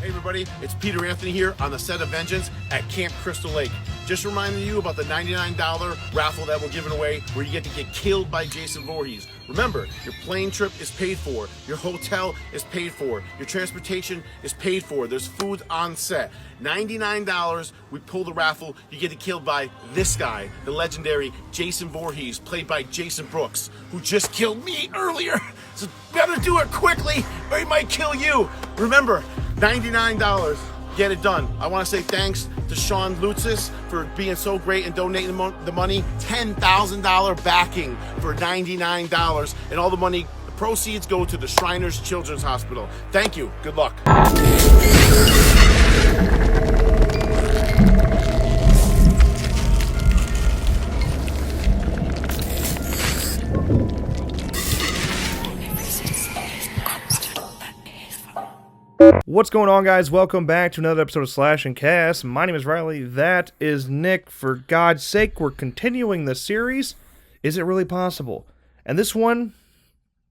Hey everybody, it's Peter Anthony here on the set of Vengeance at Camp Crystal Lake. Just reminding you about the $99 raffle that we're giving away where you get to get killed by Jason Voorhees. Remember, your plane trip is paid for, your hotel is paid for, your transportation is paid for, there's food on set. $99, we pull the raffle, you get killed by this guy, the legendary Jason Voorhees, played by Jason Brooks, who just killed me earlier. So better do it quickly or he might kill you. Remember, $99, get it done. I want to say thanks to Sean Lutzis for being so great and donating the money. $10,000 backing for $99, and all the money, the proceeds go to the Shriners Children's Hospital. Thank you. Good luck. What's going on, guys? Welcome back to another episode of Slash and Cast. My name is Riley. That is Nick. For God's sake, we're continuing the series. Is it really possible? And this one,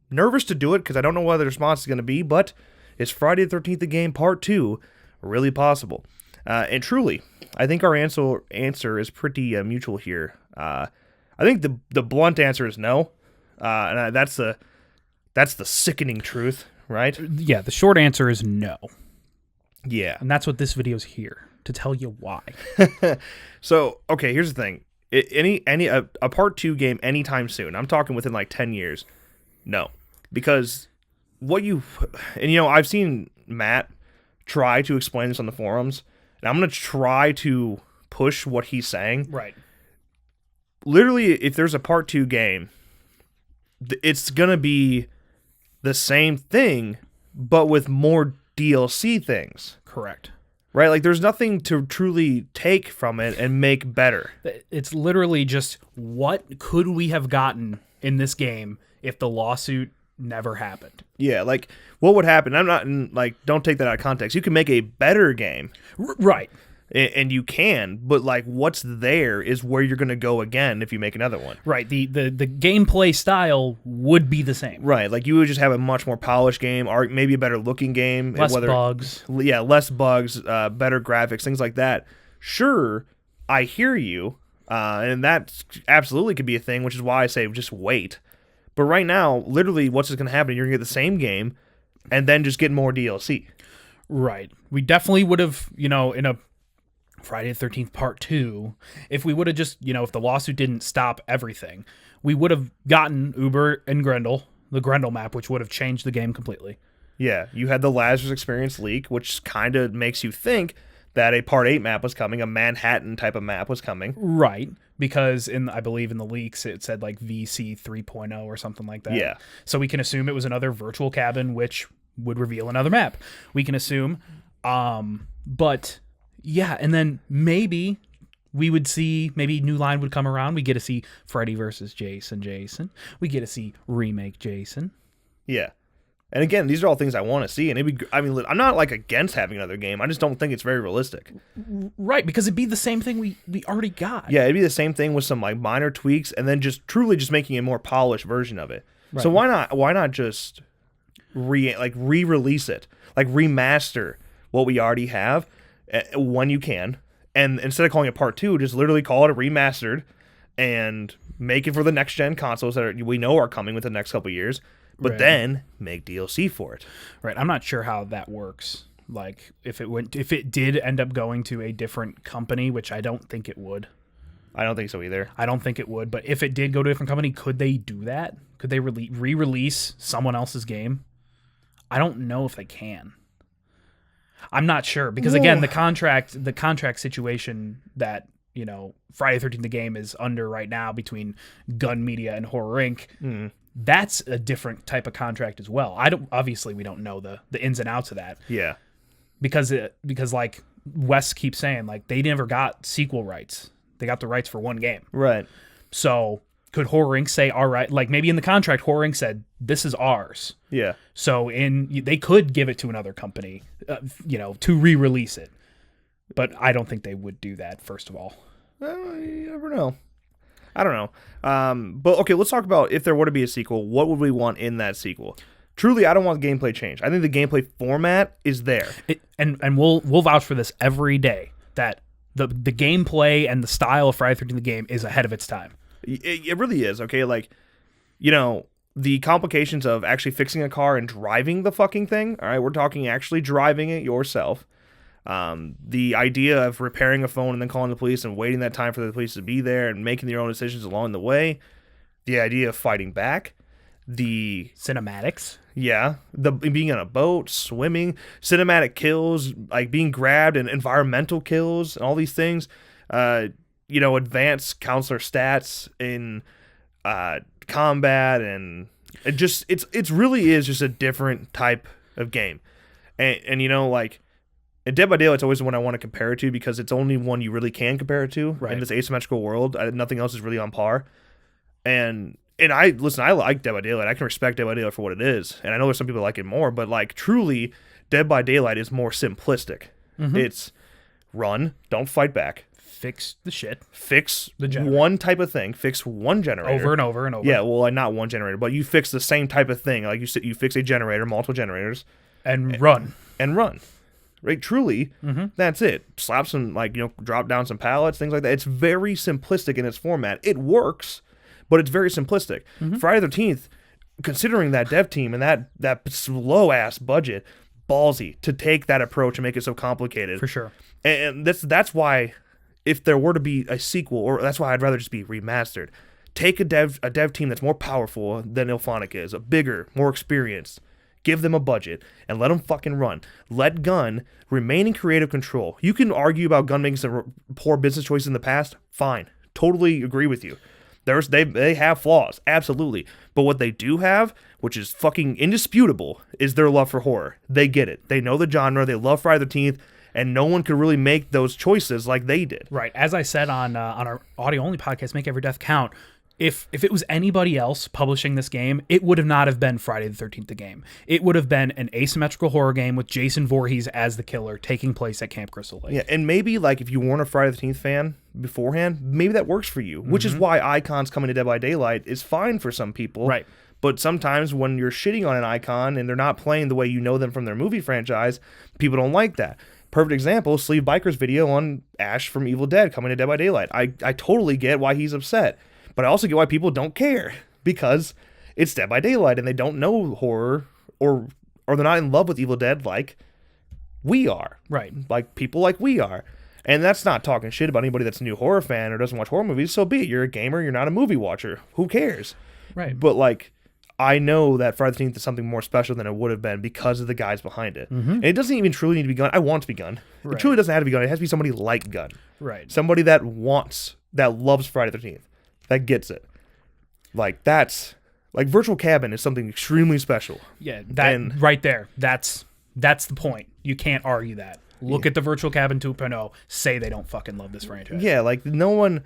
nervous to do it because I don't know what the response is going to be, but it's Friday the 13th, the game, part 2, really possible. And truly, I think our answer is pretty mutual here. I think the blunt answer is no, and that's the sickening truth. Right? Yeah, the short answer is no. Yeah. And that's what this video's here, to tell you why. So, okay, here's the thing. A part 2 game anytime soon, I'm talking within like 10 years, no. Because I've seen Matt try to explain this on the forums, and I'm going to try to push what he's saying. Right. Literally, if there's a part 2 game, it's going to be the same thing, but with more DLC things. Correct. Right? Like, there's nothing to truly take from it and make better. It's literally just, what could we have gotten in this game if the lawsuit never happened? Yeah, like, what would happen? I'm not, don't take that out of context. You can make a better game. Right. And you can, but, like, what's there is where you're going to go again if you make another one. Right. The gameplay style would be the same. Right. Like, you would just have a much more polished game, or maybe a better looking game. Less bugs. Yeah, less bugs, better graphics, things like that. Sure, I hear you, and that absolutely could be a thing, which is why I say just wait. But right now, literally, what's going to happen? You're going to get the same game, and then just get more DLC. Right. We definitely would have, in a Friday the 13th part 2, if we would have just, if the lawsuit didn't stop everything, we would have gotten Uber and Grendel, the Grendel map, which would have changed the game completely. Yeah, you had the Lazarus Experience leak, which kind of makes you think that a part 8 map was coming, a Manhattan type of map was coming. Right, because I believe in the leaks it said like VC 3.0 or something like that. Yeah. So we can assume it was another virtual cabin, which would reveal another map. We can assume, but yeah, and then maybe we would see, maybe New Line would come around. We get to see Freddy versus Jason. We get to see remake Jason. Yeah. And again, these are all things I want to see. And I'm not like against having another game. I just don't think it's very realistic. Right, because it'd be the same thing we already got. Yeah, it'd be the same thing with some like minor tweaks and then just truly just making a more polished version of it. Right. So why not just re-release it? Like remaster what we already have when you can, and instead of calling it part 2, just literally call it a remastered and make it for the next gen consoles that we know are coming within the next couple of years, but right. Then make DLC for it. Right. I'm not sure how that works. Like if it did end up going to a different company, which I don't think it would. I don't think so either. I don't think it would, but if it did go to a different company, could they do that? Could they re-release someone else's game? I don't know if they can. I'm not sure because again, the contract situation that Friday the 13th the game is under right now between Gun Media and Horror Inc. That's a different type of contract as well. We don't know the ins and outs of that. Yeah, because like Wes keeps saying, like they never got sequel rights. They got the rights for one game. Right. So could Horror Inc. say, all right, like maybe in the contract, Horror Inc. said, this is ours. Yeah. So they could give it to another company, to re-release it. But I don't think they would do that, first of all. Well, you never know. I don't know. But okay, let's talk about if there were to be a sequel, what would we want in that sequel? Truly, I don't want the gameplay change. I think the gameplay format is there. And we'll vouch for this every day that the gameplay and the style of Friday the 13th game is ahead of its time. It really is, okay? Like, the complications of actually fixing a car and driving the fucking thing, all right? We're talking actually driving it yourself. The idea of repairing a phone and then calling the police and waiting that time for the police to be there and making your own decisions along the way. The idea of fighting back. The cinematics. Yeah, the being on a boat, swimming, cinematic kills, like being grabbed, and environmental kills, and all these things. Advanced counselor stats in combat, and it really is just a different type of game. And Dead by Daylight's always the one I want to compare it to because it's only one you really can compare it to in this asymmetrical world. Nothing else is really on par. And I like Dead by Daylight. I can respect Dead by Daylight for what it is. And I know there's some people that like it more, but like truly, Dead by Daylight is more simplistic. Mm-hmm. It's run, don't fight back. Fix the shit. Fix one type of thing. Fix one generator. Over and over and over. Yeah, well, not one generator, but you fix the same type of thing. Like you fix a generator, multiple generators. And run. And run. Right? Truly, That's it. Slap some, drop down some pallets, things like that. It's very simplistic in its format. It works, but it's very simplistic. Mm-hmm. Friday the 13th, considering that dev team and that slow-ass budget, ballsy to take that approach and make it so complicated. For sure. And that's why, if there were to be a sequel, or that's why I'd rather just be remastered, take a dev team that's more powerful than Ilphonic is, a bigger, more experienced, give them a budget, and let them fucking run. Let Gun remain in creative control. You can argue about Gun making some poor business choices in the past. Fine. Totally agree with you. They have flaws, absolutely. But what they do have, which is fucking indisputable, is their love for horror. They get it. They know the genre. They love Friday the 13th, and no one could really make those choices like they did. Right. As I said on our audio-only podcast, Make Every Death Count, if it was anybody else publishing this game, it would have not have been Friday the 13th the game. It would have been an asymmetrical horror game with Jason Voorhees as the killer taking place at Camp Crystal Lake. Yeah, and maybe if you weren't a Friday the 13th fan beforehand, maybe that works for you, which is why icons coming to Dead by Daylight is fine for some people. Right. But sometimes when you're shitting on an icon and they're not playing the way you know them from their movie franchise, people don't like that. Perfect example, Sleeve Biker's video on Ash from Evil Dead coming to Dead by Daylight. I totally get why he's upset. But I also get why people don't care, because it's Dead by Daylight and they don't know horror, or they're not in love with Evil Dead like we are. Right. Like people like we are. And that's not talking shit about anybody that's a new horror fan or doesn't watch horror movies. So be it. You're a gamer. You're not a movie watcher. Who cares? Right. But I know that Friday the 13th is something more special than it would have been because of the guys behind it. Mm-hmm. And it doesn't even truly need to be Gun. I want it to be Gun. Right. It truly doesn't have to be Gun. It has to be somebody like Gun. Right. Somebody that loves Friday the 13th. That gets it. That's Virtual Cabin is something extremely special. Yeah, right there. That's the point. You can't argue that. Look at the Virtual Cabin 2.0. Say they don't fucking love this franchise. Yeah, no one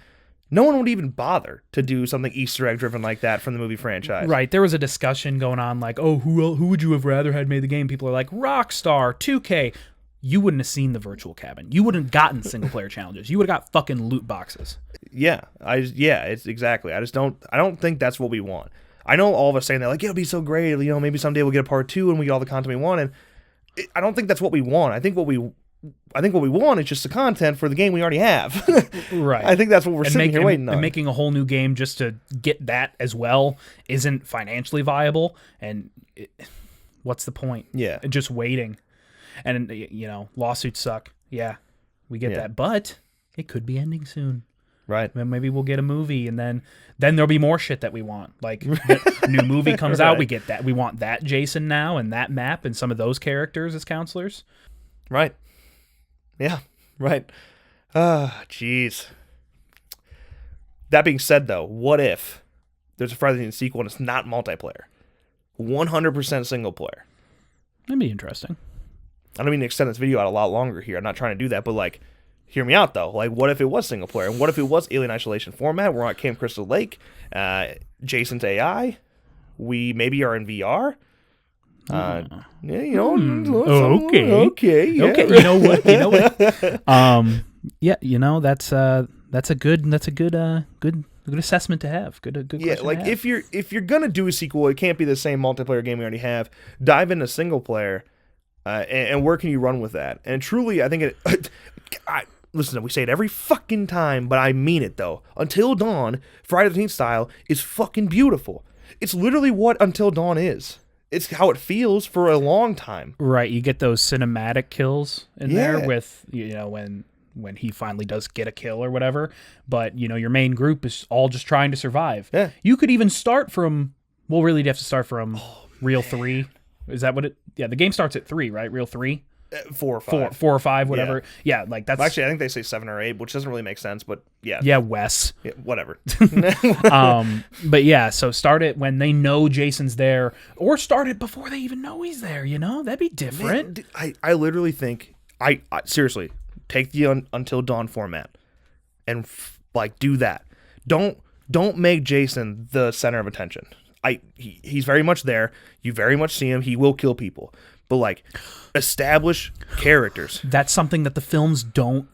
would even bother to do something Easter egg driven like that from the movie franchise. Right. There was a discussion going on who would you have rather had made the game? People are like, Rockstar, 2K. You wouldn't have seen the Virtual Cabin. You wouldn't have gotten single player challenges. You would have got fucking loot boxes. Yeah, it's exactly. I don't think that's what we want. I know all of us saying that it'll be so great. Maybe someday we'll get a part 2 and we get all the content we want. And I don't think that's what we want. I think what we want is just the content for the game we already have. Right. I think that's what we're sitting here waiting on. And making a whole new game just to get that as well isn't financially viable. And what's the point? Yeah. Just waiting. And, lawsuits suck. Yeah, we get that. But it could be ending soon. Right. Maybe we'll get a movie, and then there'll be more shit that we want. The new movie comes out, we get that. We want that Jason now, and that map, and some of those characters as counselors. Right. Yeah, right. Jeez. That being said, though, what if there's a Friday the 13th sequel and it's not multiplayer? 100% single player. That'd be interesting. I don't mean to extend this video out a lot longer here. I'm not trying to do that, but hear me out though. What if it was single player? And what if it was Alien Isolation format? We're at Camp Crystal Lake. Jason's AI. We maybe are in VR. Okay. Okay. Yeah. Okay. You know what? Yeah. That's a good A good assessment to have. Good Yeah, question like to have. if you're gonna do a sequel, it can't be the same multiplayer game we already have. Dive into single player, and where can you run with that? And truly, I think it. Listen, we say it every fucking time, but I mean it though. Until Dawn, Friday the 13th style, is fucking beautiful. It's literally what Until Dawn is. It's how it feels for a long time. Right, you get those cinematic kills in there Yeah. with, when he finally does get a kill or whatever, but your main group is all just trying to survive. Yeah. You could even start from, well, really, you have to start from Reel 3. Is that what it? Yeah, the game starts at 3, right? Reel 3, 4 or 5. 4 or 5, whatever. Yeah, like that's Actually, I think they say 7 or 8, which doesn't really make sense, but yeah. yeah, Wes. Yeah, whatever. But yeah, so start it when they know Jason's there, or start it before they even know he's there. That'd be different. Man, I literally think I seriously take the Until Dawn format and do that. Don't make Jason the center of attention. He's very much there. You very much see him. He will kill people, but establish characters. That's something that the films don't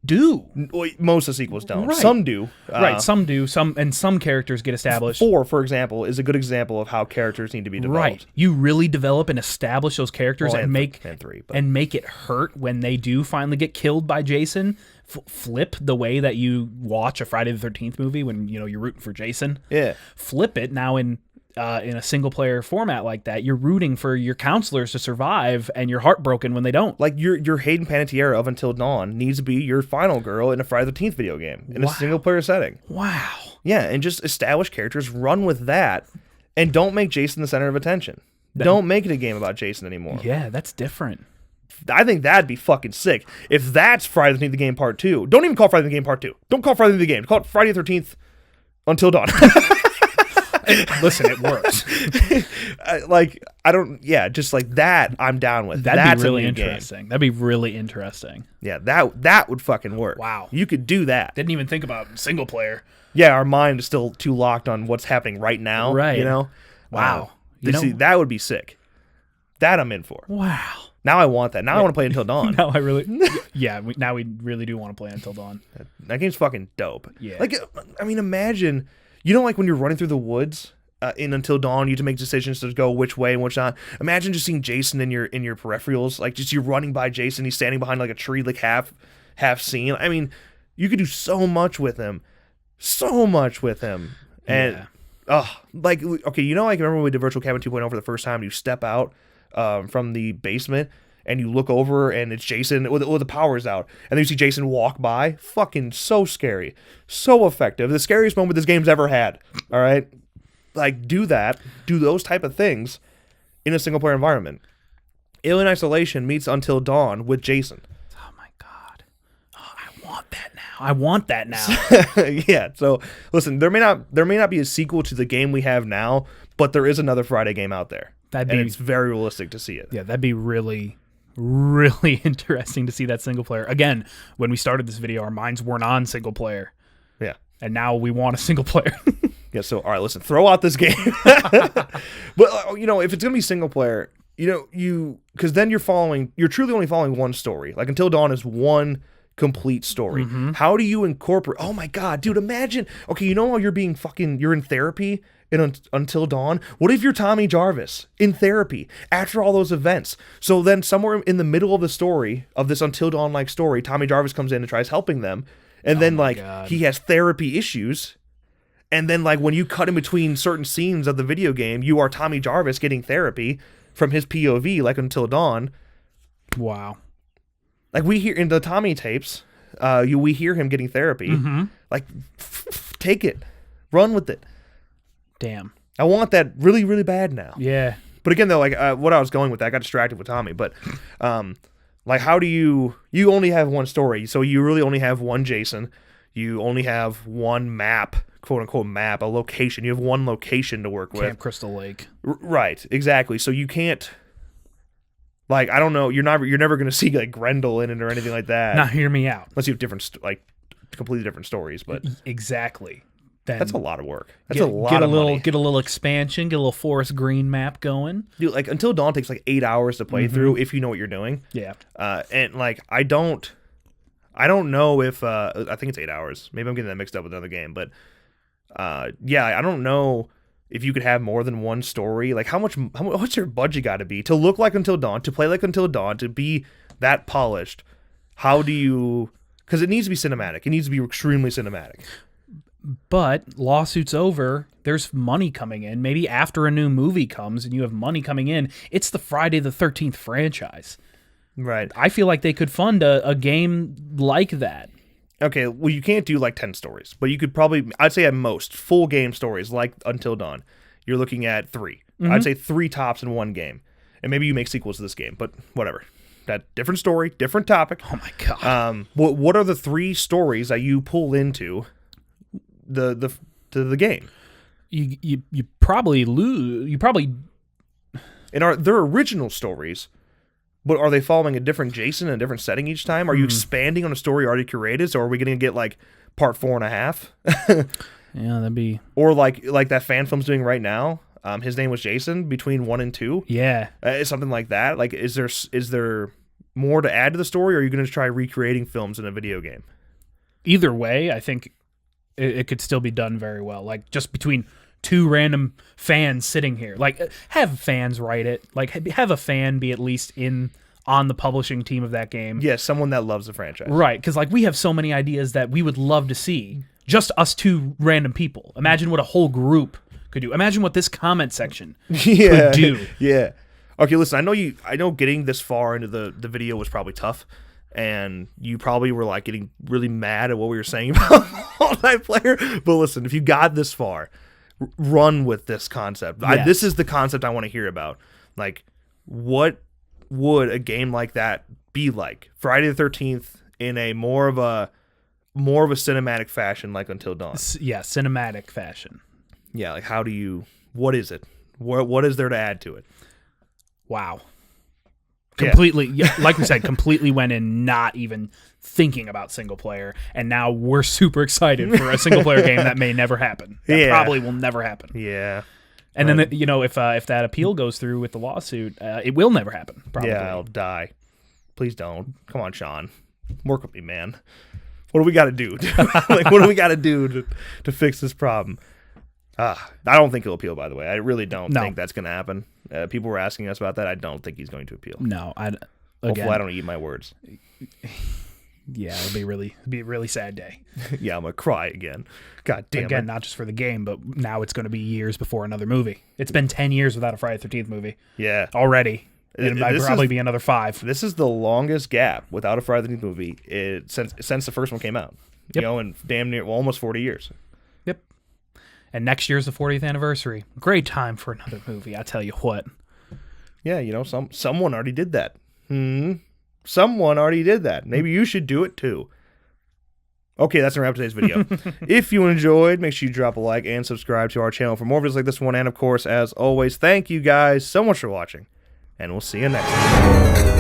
do. Well, most of the sequels don't. Right. Some do. Right, some do. Some characters get established. 4, for example, is a good example of how characters need to be developed. Right, you really develop and establish those characters Well, and make 3, but. and make it hurt when they do finally get killed by Jason. Flip the way that you watch a Friday the 13th movie when you're rooting for Jason. Yeah. Flip it now in a single player format like that. You're rooting for your counselors to survive, and you're heartbroken when they don't. Like your Hayden Panettiere of Until Dawn needs to be your final girl in a Friday the 13th video game in a single player setting. Wow. Yeah, and just establish characters, run with that, and don't make Jason the center of attention. Don't make it a game about Jason anymore. Yeah, that's different. I think that'd be fucking sick. If that's Friday the 13th the game part 2, don't even call Friday the game part 2. Don't call Friday the game. Call it Friday the 13th Until Dawn. Listen, it works. Just like that, I'm down with. That'd That's be really a new interesting. That'd be really interesting. Game. Yeah, that would fucking work. Wow. You could do that. Didn't even think about single player. Yeah, our mind is still too locked on what's happening right now. Right. Wow. You know- See, that would be sick. That I'm in for. Wow. Now I want that. Now I want to play Until Dawn. Now I really, now we really do want to play Until Dawn. That game's fucking dope. Yeah. Imagine, when you're running through the woods in Until Dawn, you have to make decisions to go which way and which not. Imagine just seeing Jason in your peripherals, just you're running by Jason, he's standing behind a tree, half seen. I mean, you could do so much with him, and remember when we did Virtual Cabin 2.0 for the first time? You step out from the basement and you look over and it's Jason with the power's out, and then you see Jason walk by. Fucking so scary, so effective. The scariest moment this game's ever had. All right, do those type of things in a single player environment. Alien Isolation meets Until Dawn with Jason. Oh my god! Oh, I want that now. Yeah. So listen, there may not be a sequel to the game we have now, but there is another Friday game out there. And it's very realistic to see it. Yeah, that'd be really, really interesting to see that single player. Again, when we started this video, our minds weren't on single player. Yeah. And now we want a single player. Yeah, so, all right, listen, throw out this game. But, if it's going to be single player, because then you're truly only following one story. Until Dawn is one complete story. Mm-hmm. How do you incorporate, oh my God, dude, imagine, okay, how you're you're in therapy Until Dawn? What if you're Tommy Jarvis in therapy after all those events? So then somewhere in the middle of the story, of this Until Dawn-like story, Tommy Jarvis comes in and tries helping them, and then he has therapy issues, and then when you cut in between certain scenes of the video game, you are Tommy Jarvis getting therapy from his POV, Until Dawn. Wow. We hear in the Tommy tapes, we hear him getting therapy. Mm-hmm. Take it, run with it. Damn. I want that really, really bad now. Yeah. But again, though, what I was going with that, I got distracted with Tommy. But, how do you only have one story, so you really only have one Jason. You only have one map, quote unquote map, a location. You have one location to work with. Camp Crystal Lake. Right, exactly. So you can't. I don't know. You're never going to see Grendel in it or anything like that. Now hear me out. Unless you have different, completely different stories. But exactly. Then that's a lot of work. That's a lot of money. Get a little expansion. Get a little forest green map going. Dude, Until Dawn takes 8 hours to play through if you know what you're doing. Yeah. And I don't know if I think it's 8 hours. Maybe I'm getting that mixed up with another game, but Yeah, I don't know if you could have more than one story. Like, what's your budget got to be to look like Until Dawn, to play like Until Dawn, to be that polished? How do you? Because it needs to be cinematic. It needs to be extremely cinematic. But lawsuit's over. There's money coming in. Maybe after a new movie comes and you have money coming in, it's the Friday the 13th franchise. Right. I feel like they could fund a game like that. Okay, well, you can't do like 10 stories, but you could probably, I'd say at most, full game stories like Until Dawn. You're looking at 3. Mm-hmm. I'd say 3 tops in one game. And maybe you make sequels to this game, but whatever. That different story, different topic. Oh my god. What are the 3 stories that you pull into the game? You probably lose. You probably. And are they're original stories, but are they following a different Jason in a different setting each time? Are you expanding on a story already created? So are we going to get like part 4.5? Yeah, that'd be. Or like that fan film's doing right now. His name was Jason between 1 and 2. Yeah, something like that. Like, is there more to add to the story, or are you going to try recreating films in a video game? Either way, I think it could still be done very well. Like, just between 2 random fans sitting here. Like, have fans write it. Like, have a fan be at least on the publishing team of that game. Yeah, someone that loves the franchise. Right, because like we have so many ideas that we would love to see. Just us 2 random people. Imagine what a whole group could do. Imagine what this comment section could do. Yeah. Okay, listen, I know getting this far into the video was probably tough, and you probably were like getting really mad at what we were saying about multiplayer. But listen, if you got this far, run with this concept. Yes. This is the concept I want to hear about. Like, what would a game like that be like? Friday the 13th in a more of a cinematic fashion, like Until Dawn. Yeah, cinematic fashion. Yeah, like what is it? What is there to add to it? Wow. Completely, like we said, completely went in not even thinking about single player, and now we're super excited for a single player game that may never happen. That probably will never happen. Yeah. And then, if that appeal goes through with the lawsuit, it will never happen, probably. Yeah, I'll die. Please don't. Come on, Sean. Work with me, man. What do we got to do? Like, what do we got to do to fix this problem? I don't think he'll appeal, by the way. I really don't think that's going to happen. People were asking us about that. I don't think he's going to appeal. No, Hopefully I don't eat my words. Yeah, it'll be a really sad day. Yeah, I'm going to cry again. God damn it. Again, not just for the game, but now it's going to be years before another movie. It's been 10 years without a Friday the 13th movie. Yeah. Already. It might probably be another 5. This is the longest gap without a Friday the 13th movie since the first one came out. Yep. In damn near, almost 40 years. Yep. And next year's the 40th anniversary. Great time for another movie, I tell you what. Yeah, someone already did that. Someone already did that. Maybe you should do it too. Okay, that's a wrap today's video. If you enjoyed, make sure you drop a like and subscribe to our channel for more videos like this one. And of course, as always, thank you guys so much for watching. And we'll see you next time.